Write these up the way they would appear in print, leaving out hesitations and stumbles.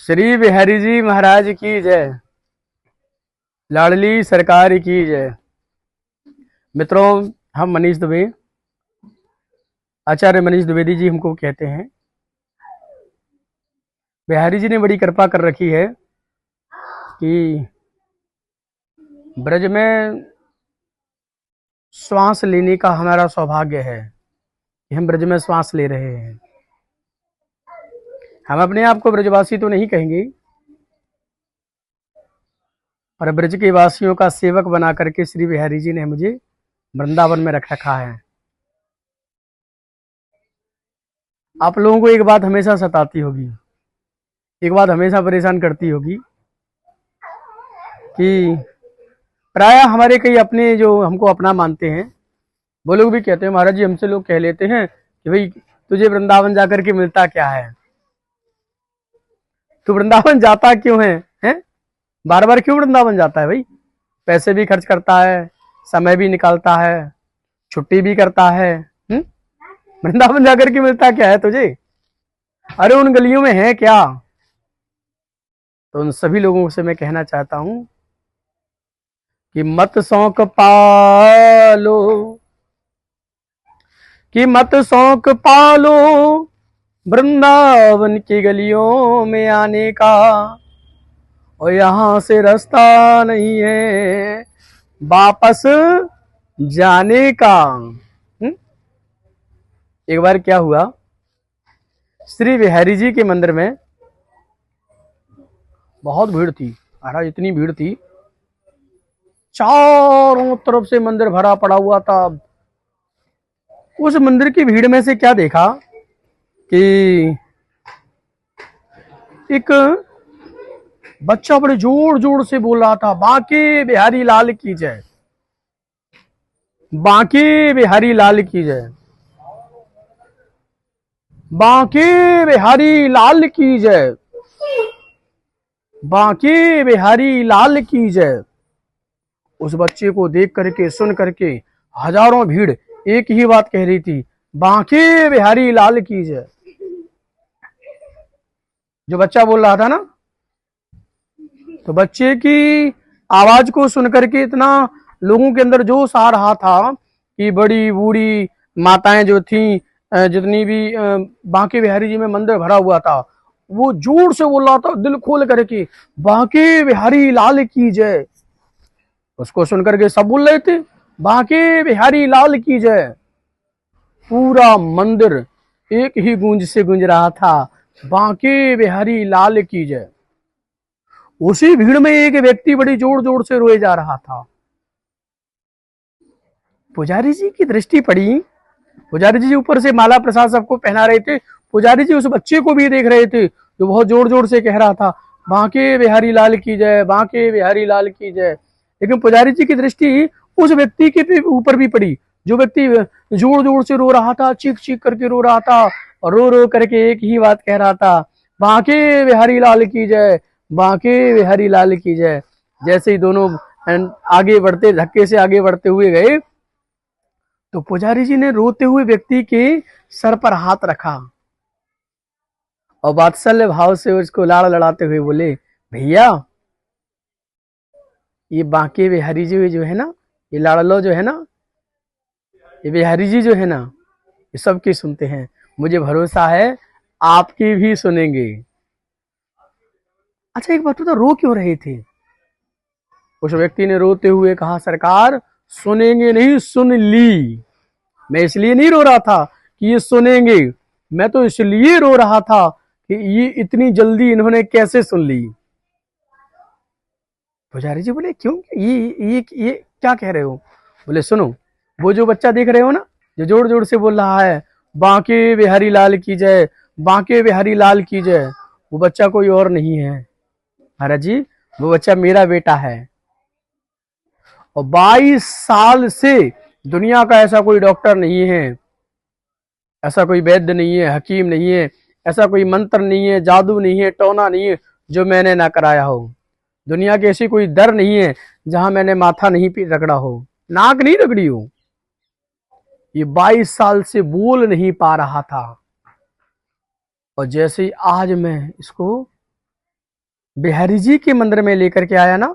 श्री बिहारी जी महाराज की जय। लाडली सरकार की जय। मित्रों, हम मनीष दुबे, आचार्य मनीष द्विवेदी जी हमको कहते हैं। बिहारी जी ने बड़ी कृपा कर रखी है कि ब्रज में श्वास लेने का हमारा सौभाग्य है कि हम ब्रज में श्वास ले रहे हैं। हम अपने आप को ब्रजवासी तो नहीं कहेंगे, और ब्रज के वासियों का सेवक बना करके श्री बिहारी जी ने मुझे वृंदावन में रख रखा है। आप लोगों को एक बात हमेशा सताती होगी, एक बात हमेशा परेशान करती होगी कि प्राय हमारे कई अपने जो हमको अपना मानते हैं वो लोग भी कहते हैं, महाराज जी हमसे लोग कह लेते हैं कि भाई तुझे वृंदावन जाकर के मिलता क्या है, तू वृंदावन जाता क्यों है? बार बार क्यों वृंदावन जाता है? भाई पैसे भी खर्च करता है, समय भी निकालता है, छुट्टी भी करता है, वृंदावन जाकर के मिलता क्या है तुझे? अरे उन गलियों में है क्या? तो उन सभी लोगों से मैं कहना चाहता हूं कि मत शौक पालो, कि मत शौक पालो वृंदावन की गलियों में आने का, और यहां से रास्ता नहीं है वापस जाने का। एक बार क्या हुआ, श्री बिहारी जी के मंदिर में बहुत भीड़ थी। महाराज इतनी भीड़ थी, चारों तरफ से मंदिर भरा पड़ा हुआ था। उस मंदिर की भीड़ में से क्या देखा कि एक बच्चा बड़े जोर जोर से बोल रहा था, बांके बिहारी लाल की जय, बांके बिहारी लाल की जय, बांके बिहारी लाल की जय, बांके बिहारी लाल की जय। उस बच्चे को देख करके सुन करके हजारों भीड़ एक ही बात कह रही थी, बांके बिहारी लाल की जय। जो बच्चा बोल रहा था ना, तो बच्चे की आवाज को सुन करके इतना लोगों के अंदर जोश आ रहा था कि बड़ी बूढ़ी माताएं जो थी, जितनी भी बांके बिहारी जी में मंदिर भरा हुआ था, वो जोर से बोल रहा था दिल खोल करके, बांके बिहारी लाल की जय। उसको सुनकर के सब बोल रहे थे, बांके बिहारी लाल की जय। पूरा मंदिर एक ही गूंज से गूंज रहा था, बांके बिहारी लाल की जय। उसी भीड़ में एक व्यक्ति बड़ी जोर जोर से रोए जा रहा था। पुजारी जी की दृष्टि पड़ी, पुजारी जी ऊपर से माला प्रसाद सबको पहना रहे थे। पुजारी जी उस बच्चे को भी देख रहे थे जो बहुत जोर जोर से कह रहा था, बांके बिहारी लाल की जय, बांके बिहारी लाल की जय। लेकिन पुजारी जी की दृष्टि उस व्यक्ति के ऊपर भी पड़ी जो व्यक्ति जोर जोर से रो रहा था, चीख चीख करके रो रहा था, और रो रो करके एक ही बात कह रहा था, बांके बिहारी लाल की जय, बांके बिहारी लाल की जय। जैसे ही दोनों आगे बढ़ते, धक्के से आगे बढ़ते हुए गए, तो पुजारी जी ने रोते हुए व्यक्ति के सर पर हाथ रखा और वात्सल्य भाव से उसको लाड़ लड़ाते हुए बोले, भैया ये बांके बिहारी जी जो है ना, ये लाड़लो जो है ना, ये बिहारी जी जो है ना, ये सबकी सुनते हैं, मुझे भरोसा है आपकी भी सुनेंगे। अच्छा एक बात तो रो क्यों रहे थे? उस व्यक्ति ने रोते हुए कहा, सरकार सुनेंगे नहीं, सुन ली। मैं इसलिए नहीं रो रहा था कि ये सुनेंगे, मैं तो इसलिए रो रहा था कि ये इतनी जल्दी इन्होंने कैसे सुन ली। पुजारी जी बोले, क्यों, ये क्या कह रहे हो? बोले, सुनो, वो जो बच्चा देख रहे हो ना, जो जोर जोर से बोल रहा है, बांके बिहारी लाल की जय, बांके बिहारी लाल की जय, वो बच्चा कोई और नहीं है महाराज जी, वो बच्चा मेरा बेटा है। और 22 साल से दुनिया का ऐसा कोई डॉक्टर नहीं है, ऐसा कोई वैद्य नहीं है, हकीम नहीं है, ऐसा कोई मंत्र नहीं है, जादू नहीं है, टोना नहीं है जो मैंने ना कराया हो। दुनिया की ऐसी कोई दर नहीं है जहां मैंने माथा नहीं रगड़ा हो, नाक नहीं रगड़ी हो। ये 22 साल से बोल नहीं पा रहा था, और जैसे ही आज मैं इसको बिहारी जी के मंदिर में लेकर के आया ना,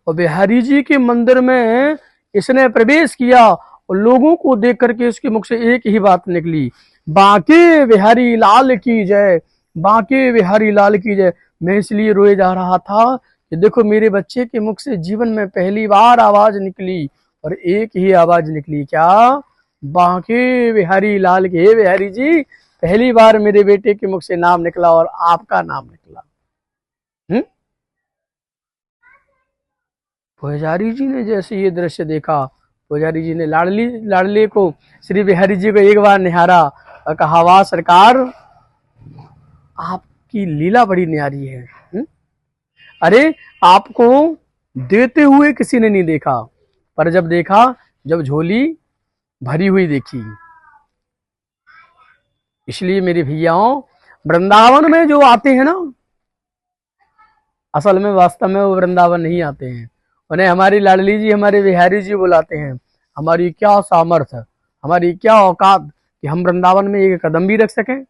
और बिहारी जी के मंदिर में इसने प्रवेश किया और लोगों को देख करके उसके मुख से एक ही बात निकली, बांके बिहारी लाल की जय, बांके बिहारी लाल की जय। मैं इसलिए रोए जा रहा था कि देखो मेरे बच्चे के मुख से जीवन में पहली बार आवाज निकली, और एक ही आवाज निकली, क्या? बांके बिहारी लाल के। हे बिहारी जी, पहली बार मेरे बेटे के मुख से नाम निकला और आपका नाम निकला। पुजारी जी ने जैसे ये दृश्य देखा, पुजारी जी ने लाडले को, श्री बिहारी जी को एक बार निहारा और कहा, वाह सरकार, आपकी लीला बड़ी न्यारी है। अरे आपको देते हुए किसी ने नहीं देखा, पर जब देखा, जब झोली भरी हुई देखी। इसलिए मेरे भैयाओं, वृंदावन में जो आते हैं ना, असल में वास्तव में वो वृंदावन नहीं आते हैं, उन्हें हमारी लाडली जी, हमारे बिहारी जी बुलाते हैं। हमारी क्या सामर्थ्य, हमारी क्या औकात कि हम वृंदावन में एक कदम भी रख सकें।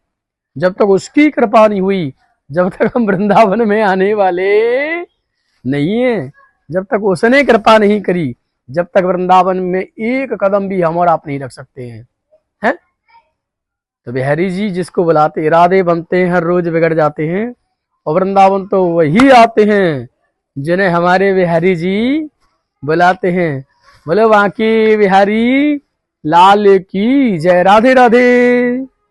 जब तक उसकी कृपा नहीं हुई, जब तक हम वृंदावन में आने वाले नहीं है, जब तक उसने कृपा नहीं करी, जब तक वृंदावन में एक कदम भी हम और आप नहीं रख सकते हैं। हैं? तो बिहारी जी जिसको बुलाते, इरादे बनते हैं हर रोज बिगड़ जाते हैं, और वृंदावन तो वही आते हैं जिन्हें हमारे बिहारी जी बुलाते हैं। बोले बांके बिहारी लाल की जय। राधे राधे।